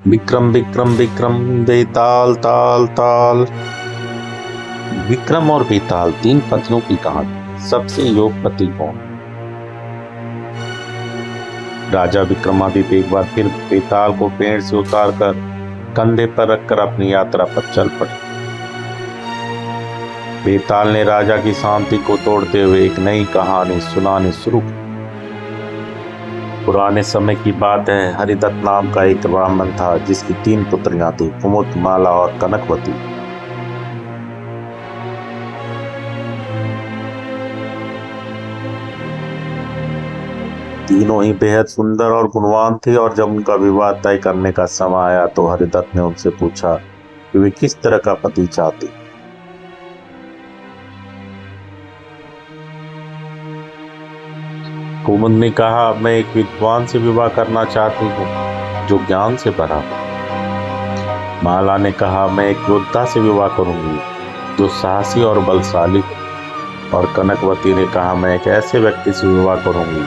विक्रम विक्रम विक्रम बेताल ताल ताल। विक्रम और बेताल तीन पतियों की कहानी। सबसे योगपति कौन? राजा विक्रमादित्य एक बार फिर बेताल को पेड़ से उतारकर कंधे पर रखकर अपनी यात्रा पर चल पड़े। बेताल ने राजा की शांति को तोड़ते हुए एक नई कहानी सुनानी शुरू की। पुराने समय की बात है। हरिदत्त नाम का एक ब्राह्मण था जिसकी तीन पुत्रियां थी, कुमुद, माला और कनकवती। तीनों ही बेहद सुंदर और गुणवान थी और जब उनका विवाह तय करने का समय आया तो हरिदत्त ने उनसे पूछा कि वे किस तरह का पति चाहती। कुमुद ने कहा, मैं एक विद्वान से विवाह करना चाहती हूँ जो ज्ञान से भरा हो। माला ने कहा, मैं एक योद्धा से विवाह करूंगी जो साहसी और बलशाली हो। और कनकवती ने कहा, मैं एक ऐसे व्यक्ति से विवाह करूंगी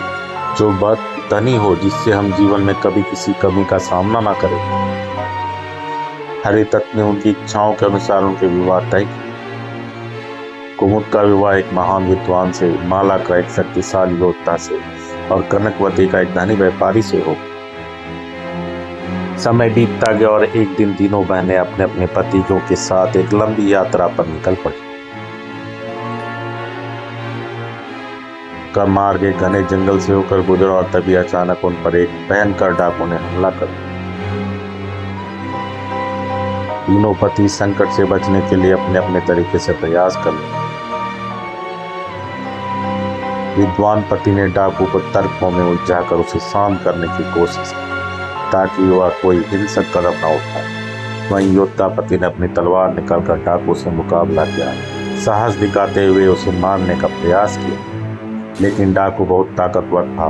जो बहुत धनी हो, जिससे हम जीवन में कभी किसी कमी का सामना ना करें। हरिदत्त ने उनकी इच्छाओं के अनुसार उनके विवाह तय किए। कुमुद का विवाह एक महान विद्वान से, माला का एक शक्तिशाली योद्धा से और कनकवती का एक धनी व्यापारी से हो। समय बीतता गया और एक दिन तीनों बहनें अपने अपने पतियों के साथ एक लंबी यात्रा पर निकल पड़ी। का मार्ग एक घने जंगल से होकर गुजरा और तभी अचानक उन पर एक भयंकर डाकू ने हमला कर दिया। तीनों पति संकट से बचने के लिए अपने अपने तरीके से प्रयास कर रहे। विद्वान पति ने डाकू को तर्कों में उलझाकर उसे शांत करने की कोशिश की ताकि वह कोई हिंसक कदम न उठाए। वहीं योद्धा पति ने अपनी तलवार निकालकर डाकू से मुकाबला किया, साहस दिखाते हुए उसे मारने का प्रयास किया। लेकिन डाकू बहुत ताकतवर था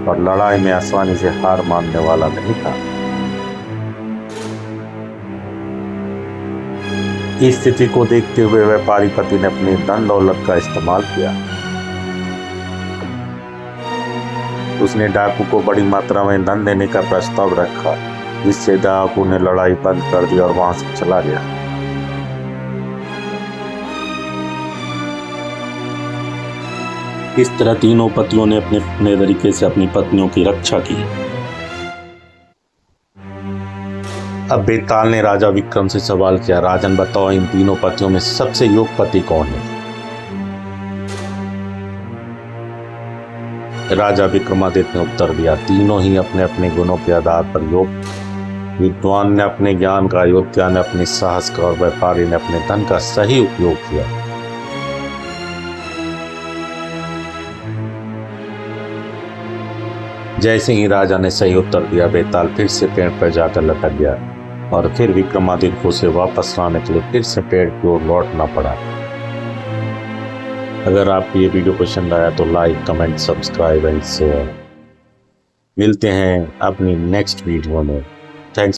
और लड़ाई में आसानी से हार मानने वाला नहीं था। इस स्थिति को देखते हुए व्यापारी पति ने अपनी धन दौलत का इस्तेमाल किया। उसने डाकू को बड़ी मात्रा में धन देने का प्रस्ताव रखा, जिससे डाकू ने लड़ाई बंद कर दी और वहां से चला गया। इस तरह तीनों पतियों ने अपने अपने तरीके से अपनी पत्नियों की रक्षा की। अब बेताल ने राजा विक्रम से सवाल किया, राजन बताओ, इन तीनों पतियों में सबसे योगपति कौन है? राजा विक्रमादित्य ने उत्तर दिया, तीनों ही अपने अपने गुणों के आधार पर योग। विद्वान ने अपने ज्ञान का, योद्धा ने अपने साहस का और व्यापारी ने अपने धन का सही उपयोग किया। जैसे ही राजा ने सही उत्तर दिया, बेताल फिर से पेड़ पर जाकर लटक गया और फिर विक्रमादित्य को उसे वापस लाने के लिए फिर से पेड़ की ओर लौटना पड़ा। अगर आपको ये वीडियो पसंद आया तो like, comment, subscribe and share. मिलते हैं अपनी नेक्स्ट वीडियो में।